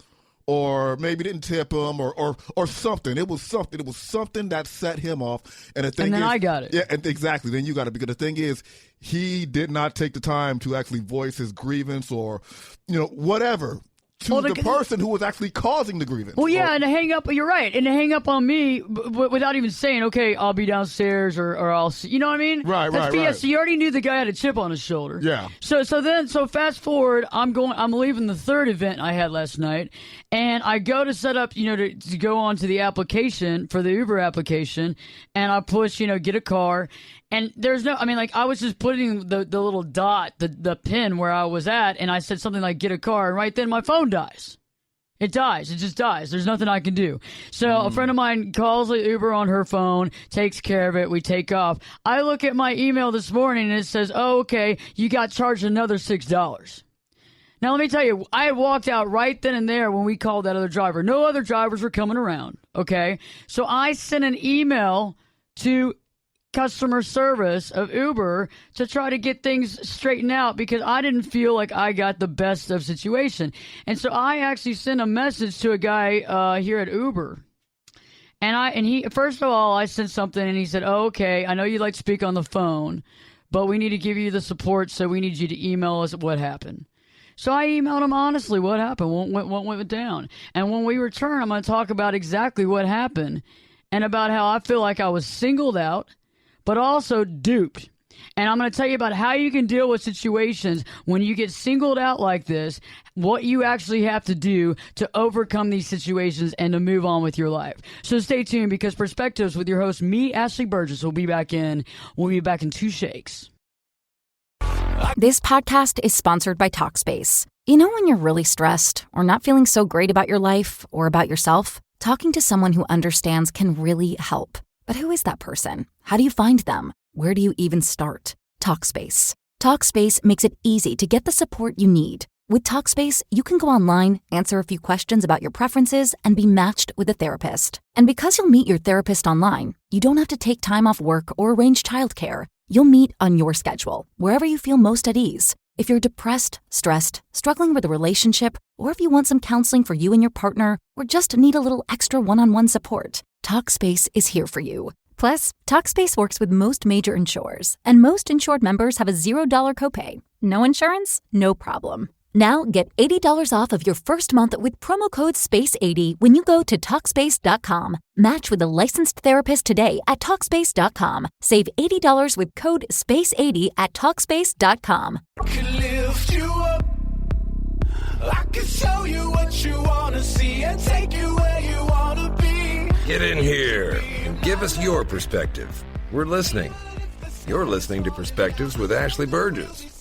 or maybe didn't tip him, or something. It was something that set him off. And then I got it. Yeah, exactly. Then you got it, because the thing is, he did not take the time to actually voice his grievance or, whatever. To the person who was actually causing the grievance. Well, yeah, and to hang up, you're right, and to hang up on me without even saying, okay, I'll be downstairs or I'll see, you know what I mean? Right. So you already knew the guy had a chip on his shoulder. Yeah. So fast forward, I'm leaving the third event I had last night, and I go to set up, to go onto the application for the Uber application, and I push, get a car. And there's I was just putting the little dot, the pin where I was at, and I said something like, get a car, and right then my phone dies. It dies. It just dies. There's nothing I can do. So a friend of mine calls the Uber on her phone, takes care of it, we take off. I look at my email this morning, and it says, oh, okay, you got charged another $6. Now, let me tell you, I had walked out right then and there when we called that other driver. No other drivers were coming around, okay? So I sent an email to customer service of Uber to try to get things straightened out, because I didn't feel like I got the best of situation. And so I actually sent a message to a guy here at Uber. And he first of all, I sent something, and he said, oh, okay, I know you like to speak on the phone, but we need to give you the support, so we need you to email us what happened. So I emailed him honestly what happened, what went down. And when we return, I'm going to talk about exactly what happened and about how I feel like I was singled out, but also duped. And I'm going to tell you about how you can deal with situations when you get singled out like this, what you actually have to do to overcome these situations and to move on with your life. So stay tuned, because Perspectives with your host, me, Ashley Berges, we'll be back in 2 shakes. This podcast is sponsored by Talkspace. You know when you're really stressed or not feeling so great about your life or about yourself? Talking to someone who understands can really help. But who is that person? How do you find them? Where do you even start? Talkspace. Talkspace makes it easy to get the support you need. With Talkspace, you can go online, answer a few questions about your preferences, and be matched with a therapist. And because you'll meet your therapist online, you don't have to take time off work or arrange childcare. You'll meet on your schedule, wherever you feel most at ease. If you're depressed, stressed, struggling with a relationship, or if you want some counseling for you and your partner, or just need a little extra one-on-one support, Talkspace is here for you. Plus, Talkspace works with most major insurers, and most insured members have a $0 copay. No insurance? No problem. Now get $80 off of your first month with promo code SPACE80 when you go to Talkspace.com. Match with a licensed therapist today at Talkspace.com. Save $80 with code SPACE80 at Talkspace.com. Can lift you up. I can show you what you want to see and take you where you want to be. Get in here and give us your perspective. We're listening. You're listening to Perspectives with Ashley Berges.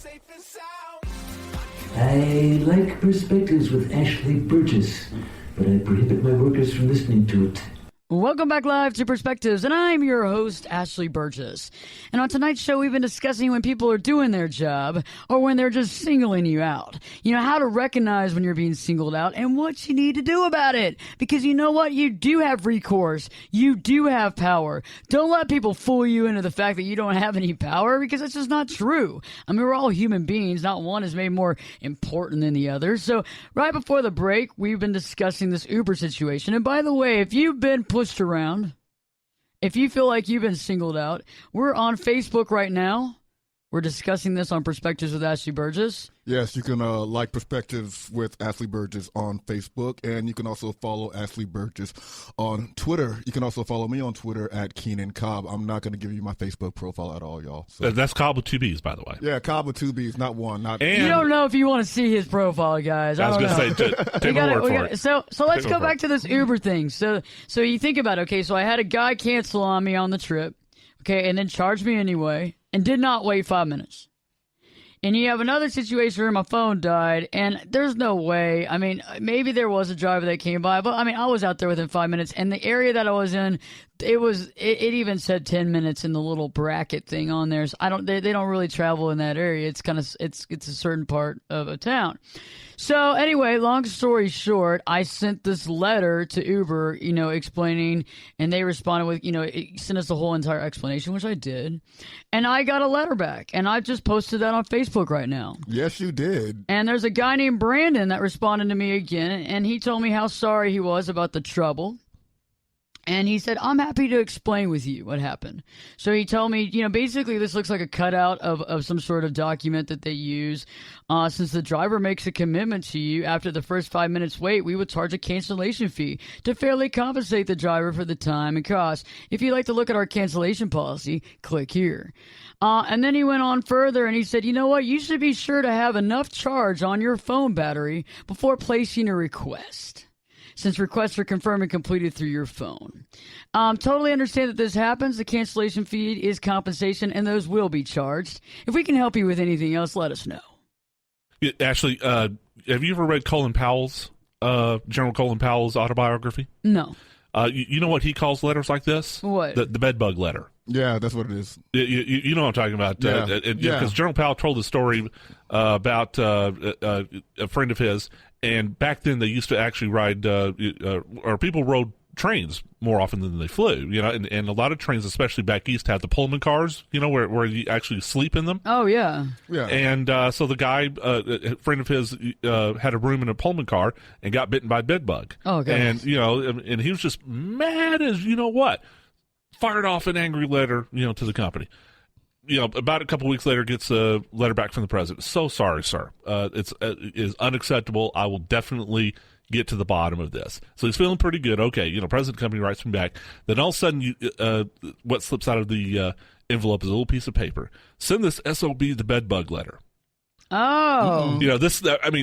I like Perspectives with Ashley Burgess, but I prohibit my workers from listening to it. Welcome back live to Perspectives, and I'm your host, Ashley Burgess. And on tonight's show, we've been discussing when people are doing their job or when they're just singling you out. You know, how to recognize when you're being singled out and what you need to do about it. Because you know what? You do have recourse. You do have power. Don't let people fool you into the fact that you don't have any power, because that's just not true. I mean, we're all human beings. Not one is made more important than the other. So right before the break, we've been discussing this Uber situation. And by the way, if you've been pushed around, if you feel like you've been singled out, we're on Facebook right now. We're discussing this on Perspectives with Ashley Burgess. Yes, you can like Perspectives with Ashley Burgess on Facebook, and you can also follow Ashley Burgess on Twitter. You can also follow me on Twitter at Keenan Cobb. I'm not going to give you my Facebook profile at all, y'all. So. That's Cobb with 2 B's, by the way. Yeah, Cobb with 2 B's, not one. And you don't know if you want to see his profile, guys. I was going to say, take my word for it. So let's go back to this Uber thing. So you think about it, okay, so I had a guy cancel on me on the trip, okay, and then charge me anyway, and did not wait 5 minutes. And you have another situation where my phone died, and there's no way. I mean, maybe there was a driver that came by, but I mean, I was out there within 5 minutes, and the area that I was in, it even said 10 minutes in the little bracket thing on there. So they don't really travel in that area. It's kind of it's a certain part of a town. So anyway, long story short, I sent this letter to Uber, explaining, and they responded with, it sent us the whole entire explanation, which I did. And I got a letter back, and I just posted that on Facebook right now. Yes, you did. And there's a guy named Brandon that responded to me again, and he told me how sorry he was about the trouble. And he said, I'm happy to explain with you what happened. So he told me, basically this looks like a cutout of some sort of document that they use. Since the driver makes a commitment to you after the first 5 minutes wait, we would charge a cancellation fee to fairly compensate the driver for the time and cost. If you'd like to look at our cancellation policy, click here. And then he went on further and he said, you know what? You should be sure to have enough charge on your phone battery before placing a request, since requests are confirmed and completed through your phone. Totally understand that this happens. The cancellation fee is compensation, and those will be charged. If we can help you with anything else, let us know. Actually, have you ever read Colin Powell's, General Colin Powell's autobiography? No. You know what he calls letters like this? What? The bedbug letter. Yeah, that's what it is. You know what I'm talking about. Because General Powell told the story about a friend of his, and back then they used to actually ride, or people rode trains more often than they flew, and a lot of trains, especially back east, have the Pullman cars, where you actually sleep in them. Oh, yeah. Yeah. And so the guy, a friend of his, had a room in a Pullman car and got bitten by a bed bug. Oh, gosh. And, and he was just mad as what. Fired off an angry letter, to the company. About a couple weeks later, gets a letter back from the president. So sorry, sir. It is unacceptable. I will definitely get to the bottom of this. So he's feeling pretty good. Okay, president company writes me back. Then all of a sudden, what slips out of the envelope is a little piece of paper. Send this SOB the bedbug letter. Oh.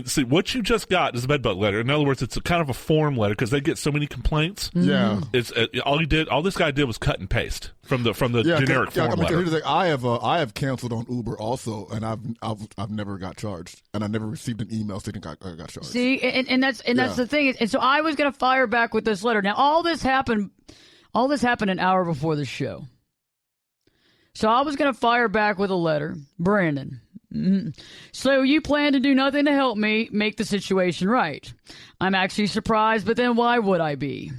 See, what you just got is a bedbug letter. In other words, it's a kind of a form letter because they get so many complaints. Yeah. It's all this guy did was cut and paste from the generic form letter. Here's the thing. I have canceled on Uber also, and I've never got charged, and I never received an email saying I got charged. See, and that's the thing. And so I was going to fire back with this letter. Now, all this happened an hour before the show. So I was going to fire back with a letter, Brandon. So you plan to do nothing to help me make the situation right. I'm actually surprised, but then why would I be?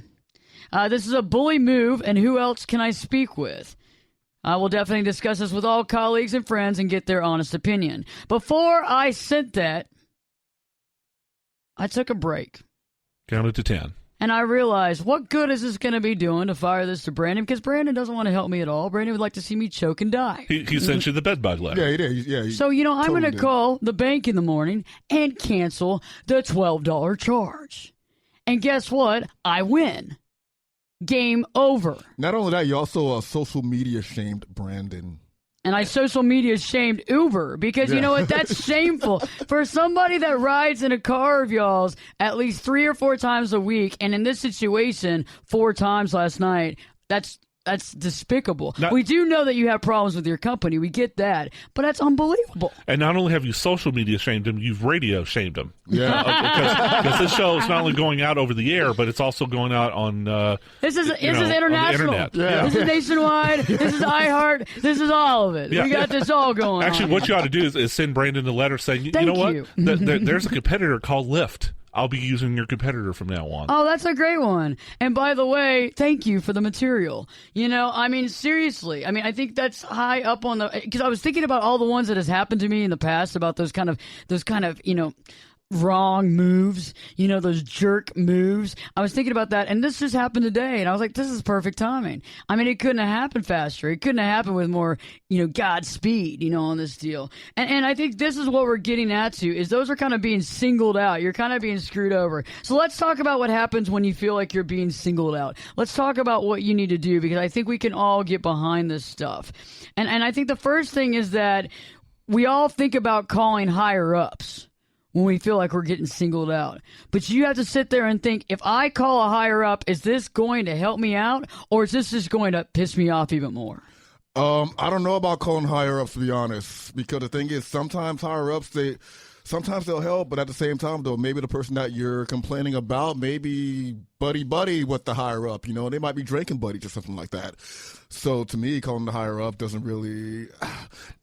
This is a bully move, and who else can I speak with? I will definitely discuss this with all colleagues and friends and get their honest opinion. Before I sent that, I took a break. Counted to 10. And I realized, what good is this going to be doing to fire this to Brandon? Because Brandon doesn't want to help me at all. Brandon would like to see me choke and die. He sent you the bed bug letter. Yeah, he did. Yeah. So, I'm going to call the bank in the morning and cancel the $12 charge. And guess what? I win. Game over. Not only that, you also social media shamed Brandon. And I social media shamed Uber because you know what? That's shameful. For somebody that rides in a car of y'all's at least 3 or 4 times a week, and in this situation, 4 times last night, that's despicable. We do know that you have problems with your company. We get that. But that's unbelievable. And not only have you social media shamed him, you've radio shamed him. Yeah. Because this show is not only going out over the air, but it's also going out on This is international. On the internet. Yeah. This is nationwide. This is iHeart. This is all of it. Yeah. We got this all going on. Actually, what you ought to do is send Brandon a letter saying, you know what? There's a competitor called Lyft. I'll be using your competitor from now on. Oh, that's a great one. And by the way, thank you for the material. Seriously. I think that's high up on because I was thinking about all the ones that has happened to me in the past about those kind of, wrong moves, those jerk moves. I was thinking about that, and this just happened today, and I was like, this is perfect timing. It couldn't have happened faster. It couldn't have happened with more, Godspeed, on this deal. And I think this is what we're getting at to, is those are kind of being singled out. You're kind of being screwed over. So let's talk about what happens when you feel like you're being singled out. Let's talk about what you need to do, because I think we can all get behind this stuff. And I think the first thing is that we all think about calling higher ups when we feel like we're getting singled out. But you have to sit there and think, if I call a higher up, is this going to help me out, or is this just going to piss me off even more? I don't know about calling higher ups, to be honest, because the thing is, sometimes higher ups, sometimes they'll help, but at the same time, though, maybe the person that you're complaining about may be buddy with the higher up. They might be drinking buddies or something like that. So to me, calling the higher up doesn't really,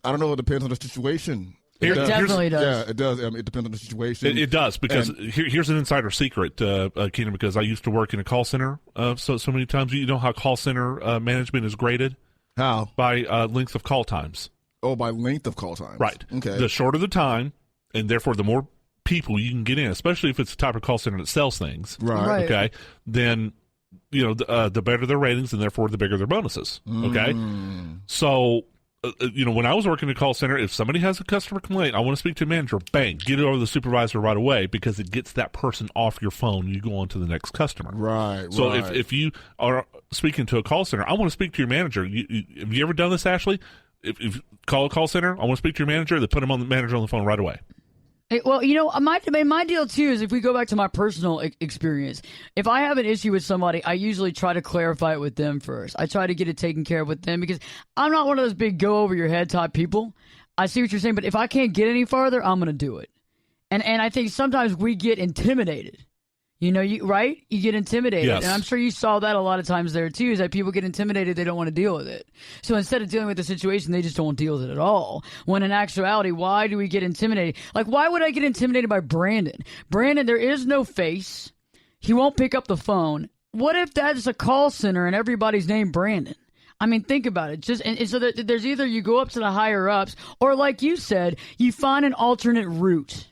I don't know, it depends on the situation. It definitely does. Yeah, it does. It depends on the situation. It does, because here's an insider secret, Keenan, because I used to work in a call center so many times. You know how call center management is graded? How? By length of call times. Oh, by length of call times. Right. Okay. The shorter the time, and therefore the more people you can get in, especially if it's the type of call center that sells things. Right. Okay. Then, the better their ratings, and therefore the bigger their bonuses. Okay. So, when I was working in a call center, if somebody has a customer complaint, I want to speak to a manager, bang, get it over to the supervisor right away, because it gets that person off your phone and you go on to the next customer. Right. So if you are speaking to a call center, I want to speak to your manager. Have you ever done this, Ashley? If you call a call center, I want to speak to your manager, they put the manager on the phone right away. Well, my deal, too, is if we go back to my personal experience, if I have an issue with somebody, I usually try to clarify it with them first. I try to get it taken care of with them, because I'm not one of those big go-over-your-head type people. I see what you're saying, but if I can't get any farther, I'm going to do it. And I think sometimes we get intimidated. Right? You get intimidated. Yes. And I'm sure you saw that a lot of times there, too, is that people get intimidated. They don't want to deal with it. So instead of dealing with the situation, they just don't deal with it at all. When in actuality, why do we get intimidated? Like, why would I get intimidated by Brandon? Brandon, there is no face. He won't pick up the phone. What if that's a call center and everybody's named Brandon? Think about it. So that there's either you go up to the higher ups, or like you said, you find an alternate route.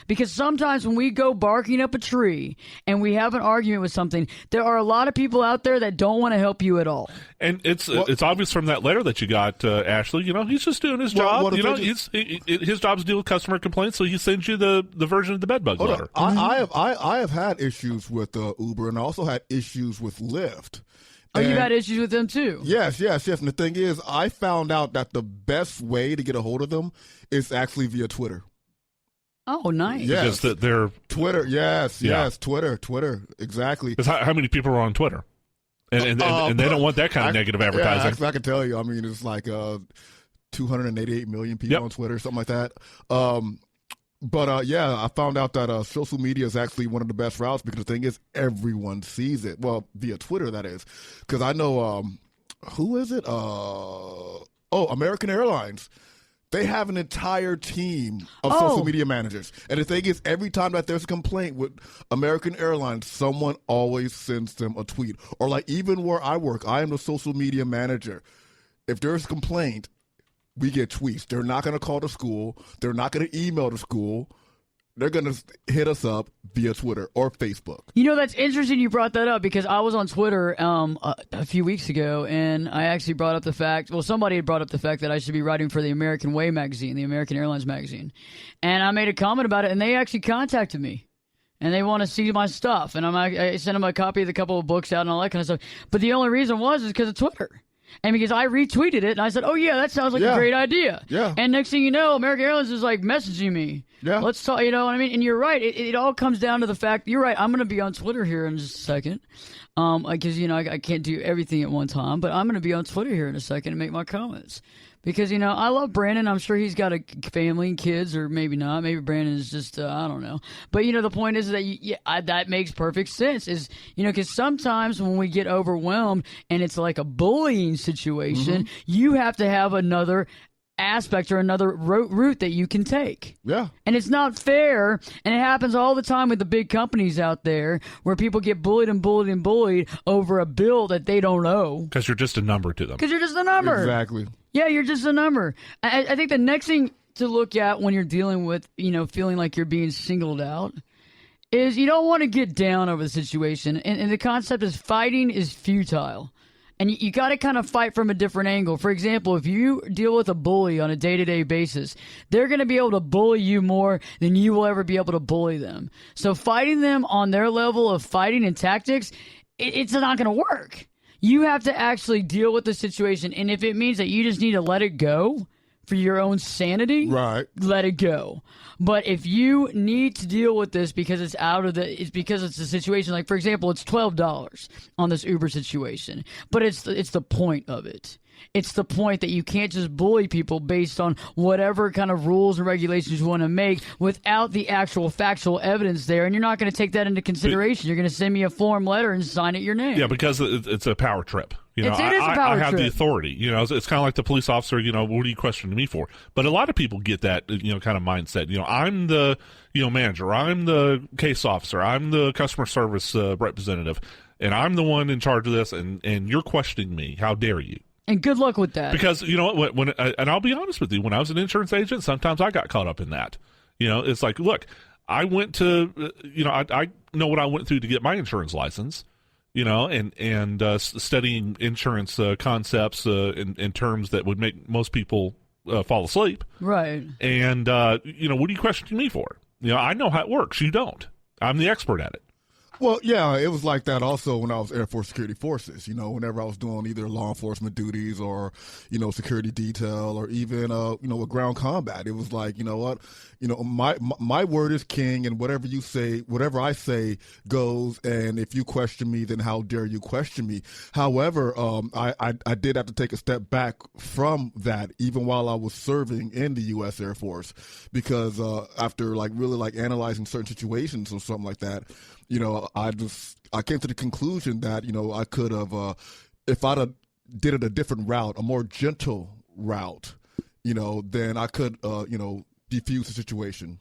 Because sometimes when we go barking up a tree and we have an argument with something, there are a lot of people out there that don't want to help you at all. And it's obvious from that letter that you got, Ashley. He's just doing his job. His job is to deal with customer complaints, so he sends you the version of the bedbug letter. I have had issues with Uber, and I also had issues with Lyft. Oh, you've had issues with them too? Yes. And the thing is, I found out that the best way to get a hold of them is actually via Twitter. Oh, nice. Yes. Because they're Twitter, yes, Twitter, exactly. How many people are on Twitter? And they don't want that kind of negative advertising. Yeah, I can tell you. It's like 288 million people on Twitter, something like that. But I found out that social media is actually one of the best routes, because the thing is, everyone sees it. Well, via Twitter, that is. Because I know, who is it? American Airlines. They have an entire team of social media managers. And the thing is, every time that there's a complaint with American Airlines, someone always sends them a tweet. Or like even where I work, I am the social media manager. If there's a complaint, we get tweets. They're not going to call the school. They're not going to email the school. they're going to hit us up via Twitter or Facebook. You know, that's interesting you brought that up because I was on Twitter a few weeks ago, and I actually brought up the fact, well, somebody had brought up the fact that I should be writing for the American Way magazine, the American Airlines magazine. And I made a comment about it, and they actually contacted me. And they want to see my stuff. And I sent them a copy of the couple of books out and all that kind of stuff. But the only reason is because of Twitter. And because I retweeted it, and I said, oh, yeah, that sounds like a great idea. Yeah. And next thing you know, American Airlines is like messaging me. Yeah. Let's talk, you know what I mean? And you're right. It all comes down to the fact, you're right, I'm going to be on Twitter here in just a second. Because, you know, I can't do everything at one time. But I'm going to be on Twitter here in a second and make my comments. Because, you know, I love Brandon. I'm sure he's got a family and kids, or maybe not. Maybe Brandon is just, I don't know. But, you know, the point is that that makes perfect sense. Is, you know, because sometimes when we get overwhelmed and it's like a bullying situation, you have to have another aspect or another route that you can take. Yeah. And it's not fair, and it happens all the time with the big companies out there where people get bullied and bullied and bullied over a bill that they don't owe. Because you're just a number to them. Because you're just a number. Exactly. Yeah, you're just a number. I think the next thing to look at when you're dealing with, you know, feeling like you're being singled out is you don't want to get down over the situation. And the concept is fighting is futile. And you got to kind of fight from a different angle. For example, if you deal with a bully on a day-to-day basis, they're going to be able to bully you more than you will ever be able to bully them. So fighting them on their level of fighting and tactics, it's not going to work. You have to actually deal with the situation. And if it means that you just need to let it go for your own sanity, right, let it go. But if you need to deal with this because it's because it's a situation, like, for example, it's $12 on this Uber situation, but it's the point of it. It's the point that you can't just bully people based on whatever kind of rules and regulations you want to make without the actual factual evidence there, and you're not going to take that into consideration. You're going to send me a form letter and sign it your name. Yeah, because it's a power trip. You know, it is a power I have trip. the authority. You know, it's kind of like the police officer. You know, what are you questioning me for? But a lot of people get that, you know, kind of mindset. You know, I'm the, you know, manager. I'm the case officer. I'm the customer service representative, and I'm the one in charge of this. And you're questioning me. How dare you? And good luck with that. Because, you know, when and I'll be honest with you, when I was an insurance agent, sometimes I got caught up in that. You know, it's like, look, I went to, you know, I know what I went through to get my insurance license. You know, and studying insurance concepts in terms that would make most people fall asleep. Right. And, you know, what are you questioning me for? You know, I know how it works. You don't. I'm the expert at it. Well, yeah, it was like that also when I was Air Force Security Forces. You know, whenever I was doing either law enforcement duties or, you know, security detail or even, you know, with ground combat, it was like, you know what, you know, my word is king, and whatever you say, whatever I say goes. And if you question me, then how dare you question me? However, I did have to take a step back from that, even while I was serving in the U.S. Air Force, because after like really like analyzing certain situations or something like that, you know, I came to the conclusion that, you know, I could have, if I'd have did it a different route, a more gentle route, you know, then I could, you know, defuse the situation.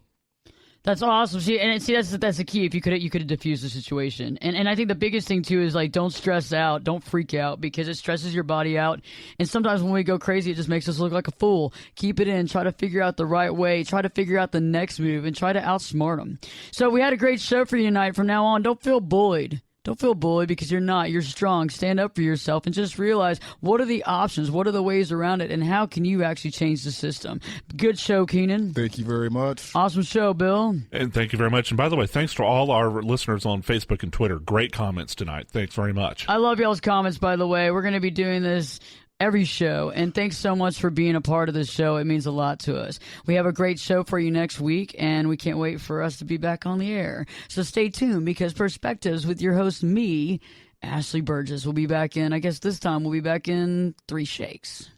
That's awesome. That's the key. If you could have diffused the situation. And I think the biggest thing too is like, don't stress out, don't freak out, because it stresses your body out. And sometimes when we go crazy, it just makes us look like a fool. Keep it in, try to figure out the right way, try to figure out the next move, and try to outsmart them. So we had a great show for you tonight. From now on, don't feel bullied. Don't feel bullied, because you're not. You're strong. Stand up for yourself and just realize, what are the options? What are the ways around it? And how can you actually change the system? Good show, Keenan. Thank you very much. Awesome show, Bill. And thank you very much. And by the way, thanks to all our listeners on Facebook and Twitter. Great comments tonight. Thanks very much. I love y'all's comments, by the way. We're going to be doing this every show, and thanks so much for being a part of this show. It means a lot to us. We have a great show for you next week, and we can't wait for us to be back on the air. So stay tuned, because Perspectives with your host, me, Ashley Berges, will be back in, I guess this time we'll be back in 3 shakes.